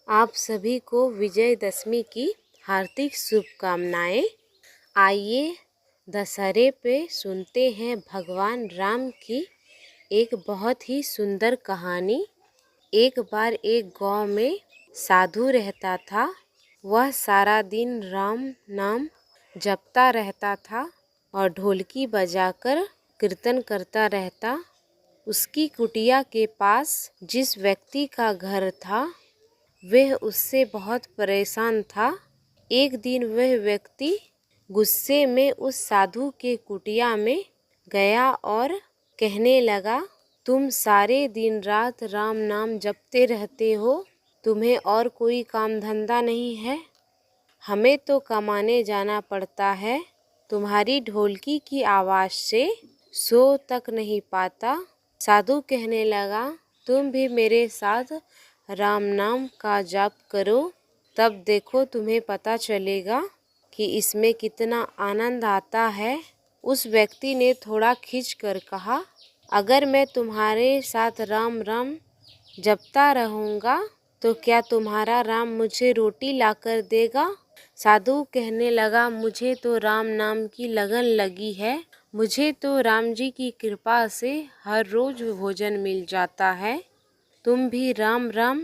आप सभी को विजयदशमी की हार्दिक शुभकामनाएं। आइए दशहरे पे सुनते हैं भगवान राम की एक बहुत ही सुंदर कहानी। एक बार एक गांव में साधु रहता था। वह सारा दिन राम नाम जपता रहता था और ढोलकी बजाकर कीर्तन करता रहता। उसकी कुटिया के पास जिस व्यक्ति का घर था वह उससे बहुत परेशान था। एक दिन वह व्यक्ति गुस्से में उस साधु के कुटिया में गया और कहने लगा, तुम सारे दिन रात राम नाम जपते रहते हो, तुम्हें और कोई काम धंधा नहीं है? हमें तो कमाने जाना पड़ता है। तुम्हारी ढोलकी की आवाज़ से सो तक नहीं पाता। साधु कहने लगा, तुम भी मेरे साथ राम नाम का जाप करो, तब देखो तुम्हें पता चलेगा कि इसमें कितना आनंद आता है। उस व्यक्ति ने थोड़ा खींच कर कहा, अगर मैं तुम्हारे साथ राम राम जपता रहूँगा तो क्या तुम्हारा राम मुझे रोटी लाकर देगा? साधु कहने लगा, मुझे तो राम नाम की लगन लगी है। मुझे तो राम जी की कृपा से हर रोज भोजन मिल जाता है। तुम भी राम राम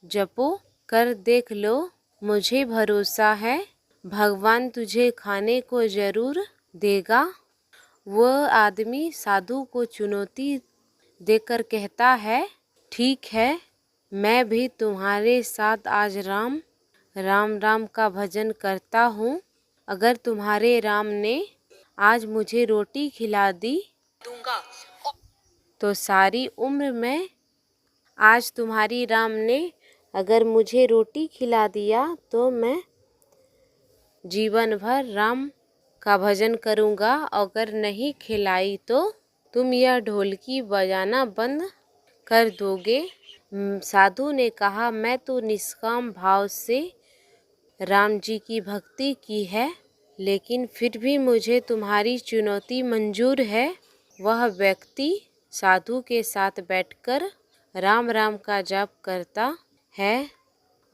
जपो कर देख लो, मुझे भरोसा है भगवान तुझे खाने को ज़रूर देगा। वह आदमी साधु को चुनौती देकर कहता है, ठीक है, मैं भी तुम्हारे साथ आज राम राम का भजन करता हूँ। अगर तुम्हारे राम ने आज मुझे रोटी खिला दी दूंगा तो सारी उम्र में आज तुम्हारी राम ने अगर मुझे रोटी खिला दिया तो मैं जीवन भर राम का भजन करूँगा। अगर नहीं खिलाई तो तुम यह ढोलकी बजाना बंद कर दोगे। साधु ने कहा, मैं तो निष्काम भाव से राम जी की भक्ति की है, लेकिन फिर भी मुझे तुम्हारी चुनौती मंजूर है। वह व्यक्ति साधु के साथ बैठकर राम राम का जाप करता है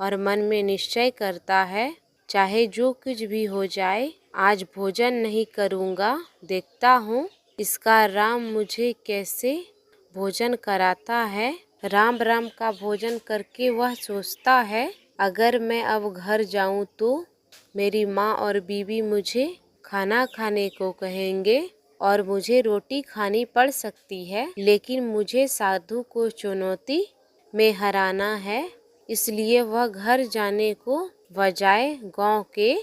और मन में निश्चय करता है, चाहे जो कुछ भी हो जाए, आज भोजन नहीं करूँगा। देखता हूँ इसका राम मुझे कैसे भोजन कराता है। राम राम का भोजन करके वह सोचता है, अगर मैं अब घर जाऊँ तो मेरी माँ और बीवी मुझे खाना खाने को कहेंगे और मुझे रोटी खानी पड़ सकती है, लेकिन मुझे साधु को चुनौती में हराना है। इसलिए वह घर जाने को बजाय गांव के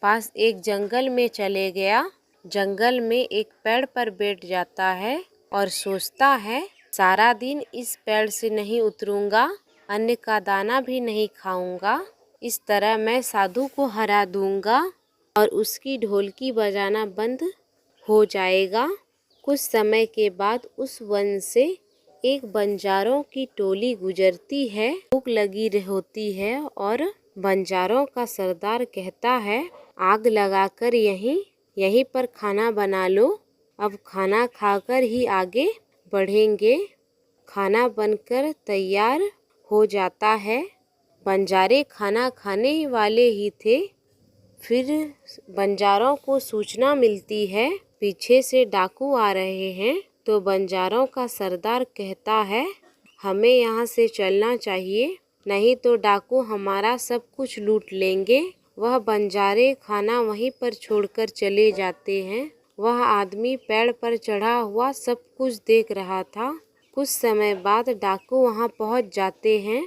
पास एक जंगल में चले गया। जंगल में एक पेड़ पर बैठ जाता है और सोचता है, सारा दिन इस पेड़ से नहीं उतरूंगा, अन्न का दाना भी नहीं खाऊंगा। इस तरह मैं साधु को हरा दूंगा और उसकी ढोलकी बजाना बंद हो जाएगा। कुछ समय के बाद उस वन से एक बंजारों की टोली गुजरती है। भूख लगी होती है और बंजारों का सरदार कहता है, आग लगाकर यहीं पर खाना बना लो, अब खाना खाकर ही आगे बढ़ेंगे। खाना बनकर तैयार हो जाता है। बंजारे खाना खाने वाले ही थे। फिर बंजारों को सूचना मिलती है, पीछे से डाकू आ रहे हैं। तो बंजारों का सरदार कहता है, हमें यहाँ से चलना चाहिए, नहीं तो डाकू हमारा सब कुछ लूट लेंगे। वह बंजारे खाना वहीं पर छोड़कर चले जाते हैं। वह आदमी पेड़ पर चढ़ा हुआ सब कुछ देख रहा था। कुछ समय बाद डाकू वहाँ पहुँच जाते हैं।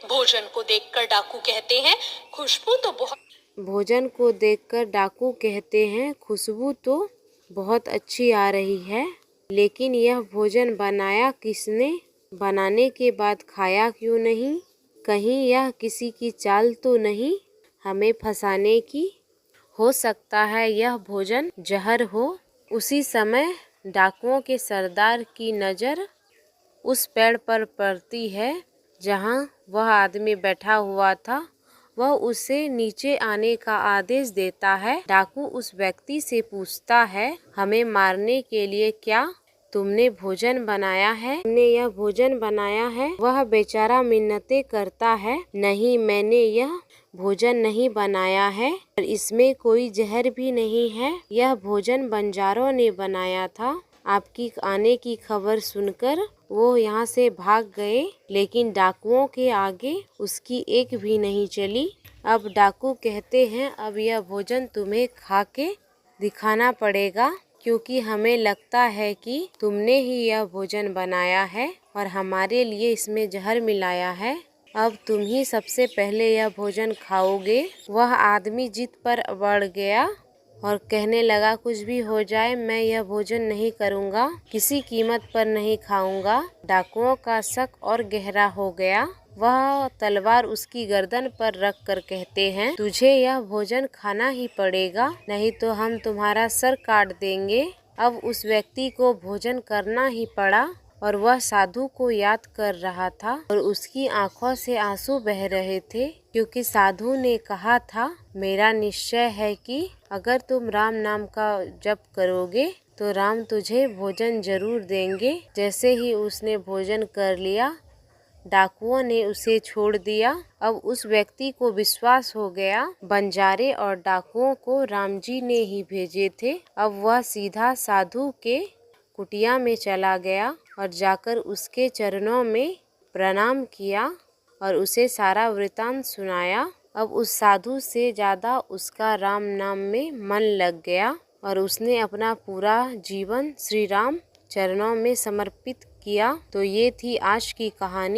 भोजन को देखकर डाकू कहते हैं, खुशबू तो बहुत भोजन को देखकर डाकू कहते हैं, खुशबू तो बहुत अच्छी आ रही है, लेकिन यह भोजन बनाया किसने? बनाने के बाद खाया क्यों नहीं? कहीं यह किसी की चाल तो नहीं हमें फंसाने की? हो सकता है यह भोजन जहर हो। उसी समय डाकुओं के सरदार की नज़र उस पेड़ पर पड़ती है जहाँ वह आदमी बैठा हुआ था। वह उसे नीचे आने का आदेश देता है। डाकू उस व्यक्ति से पूछता है, हमें मारने के लिए क्या तुमने भोजन बनाया है, तुमने यह भोजन बनाया है। वह बेचारा मिन्नतें करता है, नहीं मैंने यह भोजन नहीं बनाया है और इसमें कोई जहर भी नहीं है। यह भोजन बंजारों ने बनाया था। आपकी आने की खबर सुनकर वो यहाँ से भाग गए, लेकिन डाकुओं के आगे उसकी एक भी नहीं चली। अब डाकू कहते हैं अब यह भोजन तुम्हें खा के दिखाना पड़ेगा, क्योंकि हमें लगता है कि तुमने ही यह भोजन बनाया है और हमारे लिए इसमें जहर मिलाया है। अब तुम ही सबसे पहले यह भोजन खाओगे। वह आदमी जिद पर बढ़ गया और कहने लगा कुछ भी हो जाए मैं यह भोजन नहीं करूँगा, किसी कीमत पर नहीं खाऊंगा। डाकुओं का शक और गहरा हो गया। वह तलवार उसकी गर्दन पर रख कर कहते हैं तुझे यह भोजन खाना ही पड़ेगा, नहीं तो हम तुम्हारा सर काट देंगे। अब उस व्यक्ति को भोजन करना ही पड़ा और वह साधु को याद कर रहा था और उसकी आंखों से आंसू बह रहे थे, क्योंकि साधु ने कहा था मेरा निश्चय है कि अगर तुम राम नाम का जप करोगे तो राम तुझे भोजन जरूर देंगे। जैसे ही उसने भोजन कर लिया, डाकुओं ने उसे छोड़ दिया। अब उस व्यक्ति को विश्वास हो गया बंजारे और डाकुओं को राम जी ने ही भेजे थे। अब वह सीधा साधु के कुटिया में चला गया और जाकर उसके चरणों में प्रणाम किया और उसे सारा वृतांत सुनाया। अब उस साधु से ज़्यादा उसका राम नाम में मन लग गया और उसने अपना पूरा जीवन श्री राम चरणों में समर्पित किया। तो ये थी आज की कहानी।